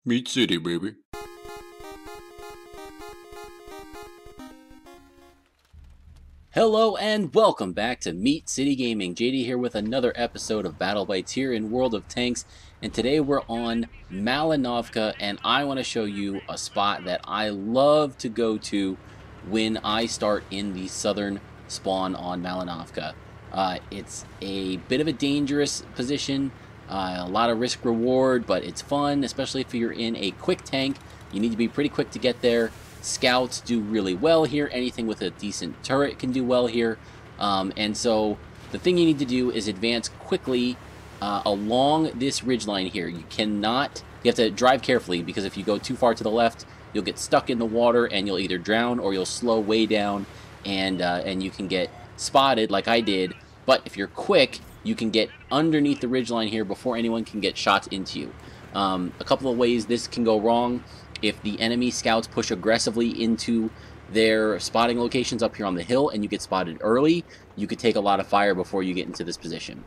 Meat City, baby. Hello and welcome back to Meat City Gaming. JD here with another episode of Battle Bites here in World of Tanks. And today we're on Malinovka, and I want to show you a spot that I love to go to when I start in the southern spawn on Malinovka. It's a bit of a dangerous position, a lot of risk reward, but it's fun, especially if you're in a quick tank. You need to be pretty quick to get there. Scouts do really well here. Anything with a decent turret can do well here. And so the thing you need to do is advance quickly along this ridgeline here. You have to drive carefully, because if you go too far to the left, you'll get stuck in the water and you'll either drown or you'll slow way down, and you can get spotted like I did. But if you're quick, you can get underneath the ridgeline here before anyone can get shots into you. A couple of ways this can go wrong. If the enemy scouts push aggressively into their spotting locations up here on the hill and you get spotted early, you could take a lot of fire before you get into this position.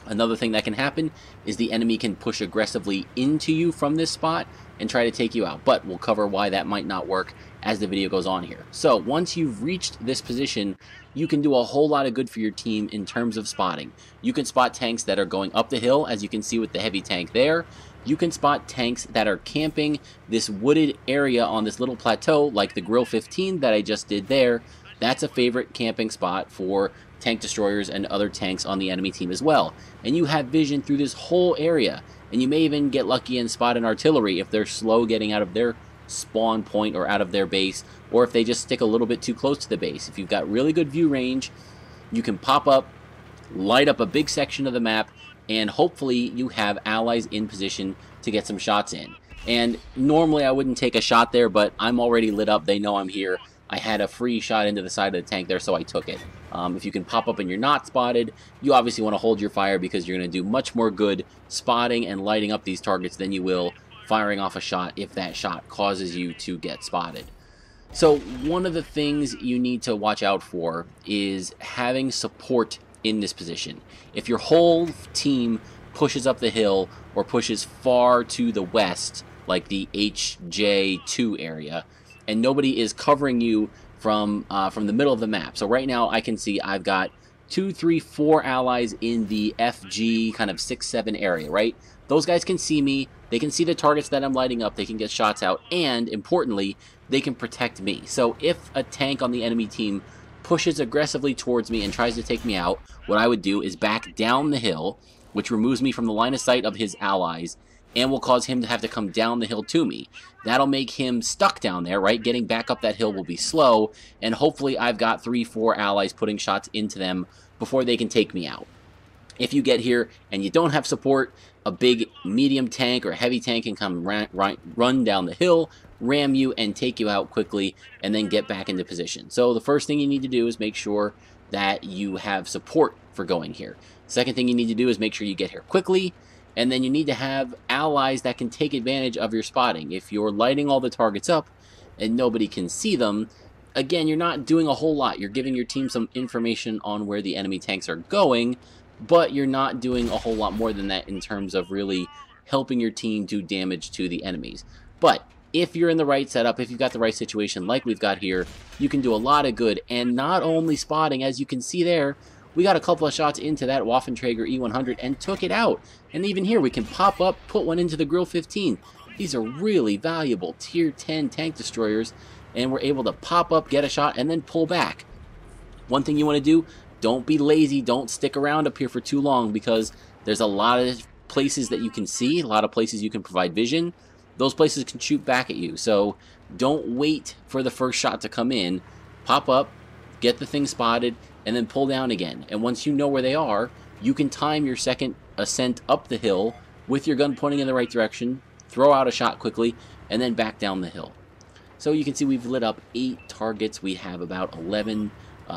Another thing that can happen is the enemy can push aggressively into you from this spot and try to take you out, but we'll cover why that might not work as the video goes on here. So once you've reached this position, you can do a whole lot of good for your team in terms of spotting. You can spot tanks that are going up the hill, as you can see with the heavy tank there. You can spot tanks that are camping this wooded area on this little plateau, like the Grill 15 that I just did there. That's a favorite camping spot for tank destroyers and other tanks on the enemy team as well. And you have vision through this whole area, and you may even get lucky and spot an artillery if they're slow getting out of their spawn point or out of their base, or if they just stick a little bit too close to the base. If you've got really good view range, you can pop up, light up a big section of the map, and hopefully you have allies in position to get some shots in. And normally I wouldn't take a shot there, but I'm already lit up. They know I'm here. I had a free shot into the side of the tank there, so I took it. If you can pop up and you're not spotted, you obviously want to hold your fire, because you're going to do much more good spotting and lighting up these targets than you will firing off a shot if that shot causes you to get spotted. So one of the things you need to watch out for is having support in this position. If your whole team pushes up the hill or pushes far to the west, like the HJ2 area, and nobody is covering you from the middle of the map. So right now I can see I've got 2, 3, 4 allies in the FG kind of 6, 7 area, right? Those guys can see me. They can see the targets that I'm lighting up. They can get shots out, and importantly, they can protect me. So if a tank on the enemy team pushes aggressively towards me and tries to take me out, what I would do is back down the hill, which removes me from the line of sight of his allies and will cause him to have to come down the hill to me. That'll make him stuck down there, right? Getting back up that hill will be slow, and hopefully I've got 3, 4 allies putting shots into them before they can take me out. If you get here and you don't have support, a big medium tank or heavy tank can come run down the hill, ram you, and take you out quickly, and then get back into position. So the first thing you need to do is make sure that you have support for going here. Second thing you need to do is make sure you get here quickly, and then you need to have allies that can take advantage of your spotting. If you're lighting all the targets up and nobody can see them, again, you're not doing a whole lot. You're giving your team some information on where the enemy tanks are going, but you're not doing a whole lot more than that in terms of really helping your team do damage to the enemies. But if you're in the right setup, if you've got the right situation like we've got here, you can do a lot of good. And not only spotting, as you can see there, we got a couple of shots into that Waffenträger E100 and took it out. And even here, we can pop up, put one into the Grill 15. These are really valuable Tier 10 tank destroyers, and we're able to pop up, get a shot, and then pull back. One thing you want to do, don't be lazy, don't stick around up here for too long, because there's a lot of places that you can see, a lot of places you can provide vision. Those places can shoot back at you, so don't wait for the first shot to come in. Pop up, get the thing spotted, and then pull down again. And once you know where they are, you can time your second ascent up the hill with your gun pointing in the right direction, throw out a shot quickly, and then back down the hill. So you can see we've lit up 8 targets. We have about 11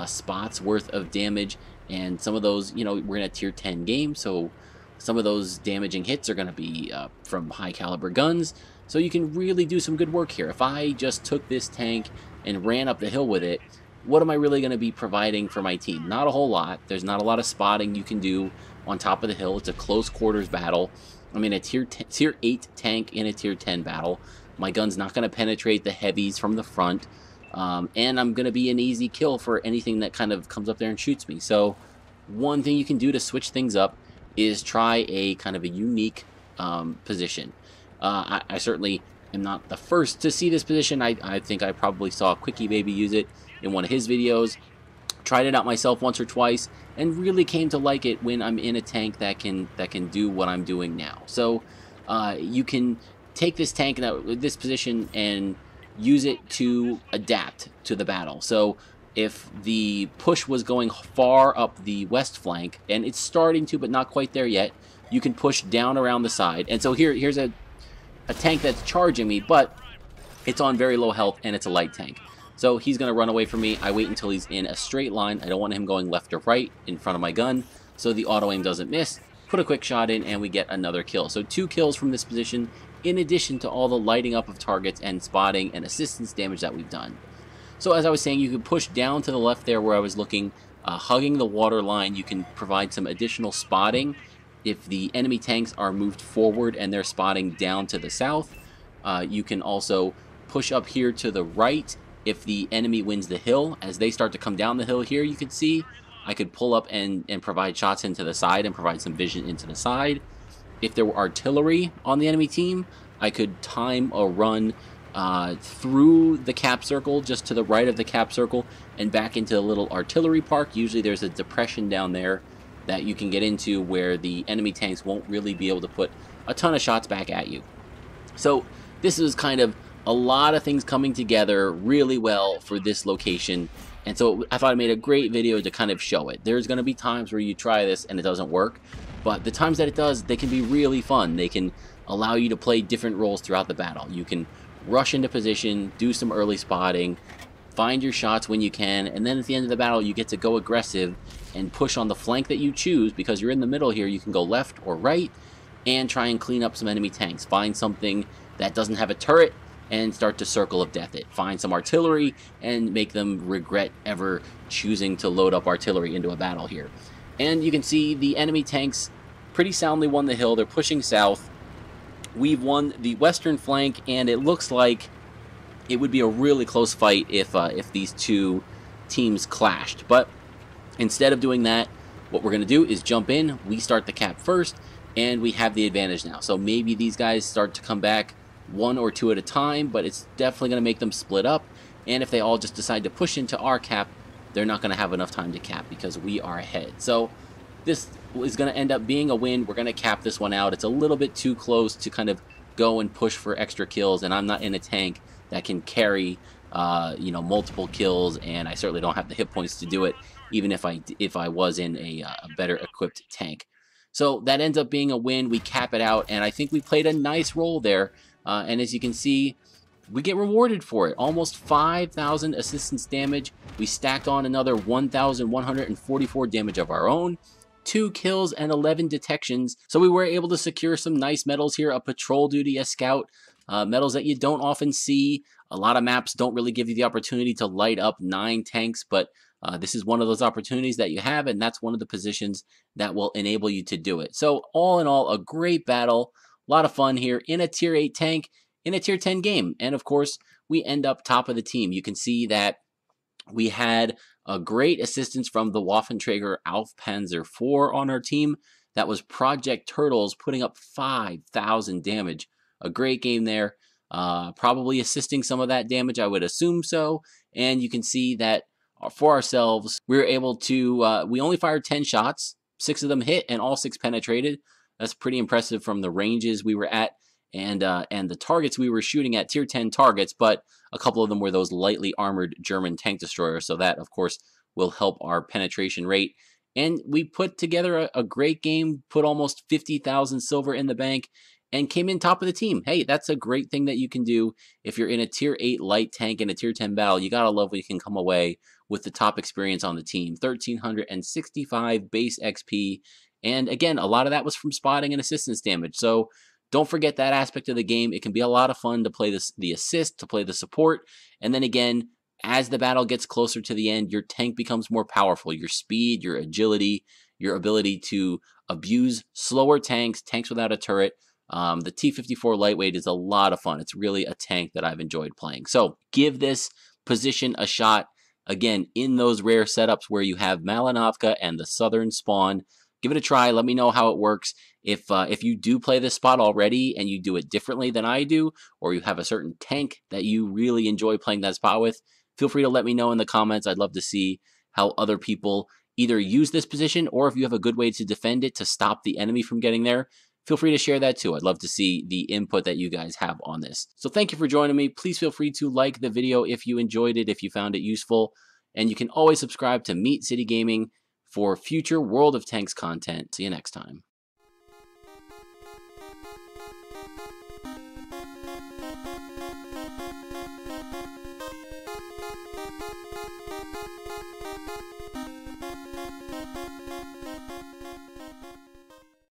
spots worth of damage, and some of those, you know, we're in a tier 10 game, so some of those damaging hits are going to be from high caliber guns. So you can really do some good work here. If I just took this tank and ran up the hill with it, what am I really going to be providing for my team? Not a whole lot. There's not a lot of spotting you can do on top of the hill. It's a close quarters battle. I'm in a tier 8 tank in a tier 10 battle. My gun's not going to penetrate the heavies from the front. And I'm going to be an easy kill for anything that kind of comes up there and shoots me. So one thing you can do to switch things up is try a kind of a unique position. I certainly am not the first to see this position. I think I probably saw Quickie Baby use it in one of his videos. Tried it out myself once or twice and really came to like it when I'm in a tank that can do what I'm doing now. So you can take this tank, this position, and use it to adapt to the battle. So if the push was going far up the west flank, and it's starting to, but not quite there yet, you can push down around the side. And so here's a tank that's charging me, but it's on very low health and it's a light tank. So he's going to run away from me. I wait until he's in a straight line. I don't want him going left or right in front of my gun, so the auto aim doesn't miss. Put a quick shot in and we get another kill. So 2 kills from this position, in addition to all the lighting up of targets and spotting and assistance damage that we've done. So as I was saying, you can push down to the left there where I was looking, hugging the water line. You can provide some additional spotting if the enemy tanks are moved forward and they're spotting down to the south. You can also push up here to the right if the enemy wins the hill. As they start to come down the hill here, you can see I could pull up and provide shots into the side and provide some vision into the side. If there were artillery on the enemy team, I could time a run through the cap circle, just to the right of the cap circle, and back into the little artillery park. Usually there's a depression down there that you can get into where the enemy tanks won't really be able to put a ton of shots back at you. So this is kind of a lot of things coming together really well for this location, and so I thought I made a great video to kind of show it. There's going to be times where you try this and it doesn't work, but the times that it does, they can be really fun. They can allow you to play different roles throughout the battle. You can rush into position, do some early spotting, find your shots when you can, and then at the end of the battle you get to go aggressive and push on the flank that you choose. Because you're in the middle here, you can go left or right and try and clean up some enemy tanks. Find something that doesn't have a turret and start to circle of death it. Find some artillery and make them regret ever choosing to load up artillery into a battle here. And you can see the enemy tanks pretty soundly won the hill. They're pushing south. We've won the western flank, and it looks like it would be a really close fight if these two teams clashed. But instead of doing that, what we're going to do is jump in. We start the cap first, and we have the advantage now. So maybe these guys start to come back 1 or 2 at a time, but it's definitely going to make them split up. And if they all just decide to push into our cap, they're not going to have enough time to cap because we are ahead. So this is going to end up being a win. We're going to cap this one out. It's a little bit too close to kind of go and push for extra kills, and I'm not in a tank that can carry multiple kills, and I certainly don't have the hit points to do it, even if I was in a better equipped tank. So that ends up being a win. We cap it out, and I think we played a nice role there. And as you can see, we get rewarded for it. Almost 5,000 assistance damage. We stacked on another 1,144 damage of our own, 2 kills and 11 detections. So we were able to secure some nice medals here, a patrol duty, a scout, medals that you don't often see. A lot of maps don't really give you the opportunity to light up 9 tanks, but this is one of those opportunities that you have, and that's one of the positions that will enable you to do it. So all in all, a great battle. A lot of fun here in a tier 8 tank, in a tier 10 game. And of course, we end up top of the team. You can see that we had a great assistance from the Waffenträger Aufpanzer IV on our team. That was Project Turtles putting up 5,000 damage. A great game there. Probably assisting some of that damage, I would assume so. And you can see that for ourselves, we were able to, we only fired 10 shots. 6 of them hit and all 6 penetrated. That's pretty impressive from the ranges we were at and the targets we were shooting at, tier 10 targets, but a couple of them were those lightly armored German tank destroyers, so that, of course, will help our penetration rate. And we put together a great game, put almost 50,000 silver in the bank, and came in top of the team. Hey, that's a great thing that you can do if you're in a tier 8 light tank in a tier 10 battle. You gotta love when you can come away with the top experience on the team. 1,365 base XP. And again, a lot of that was from spotting and assistance damage. So don't forget that aspect of the game. It can be a lot of fun to play the assist, to play the support. And then again, as the battle gets closer to the end, your tank becomes more powerful. Your speed, your agility, your ability to abuse slower tanks, tanks without a turret. The T-54 lightweight is a lot of fun. It's really a tank that I've enjoyed playing. So give this position a shot. Again, in those rare setups where you have Malinovka and the southern spawn, give it a try. Let me know how it works. If you do play this spot already and you do it differently than I do, or you have a certain tank that you really enjoy playing that spot with, feel free to let me know in the comments. I'd love to see how other people either use this position, or if you have a good way to defend it to stop the enemy from getting there, feel free to share that too. I'd love to see the input that you guys have on this. So thank you for joining me. Please feel free to like the video if you enjoyed it, if you found it useful. And you can always subscribe to Meat City Gaming for future World of Tanks content. See you next time.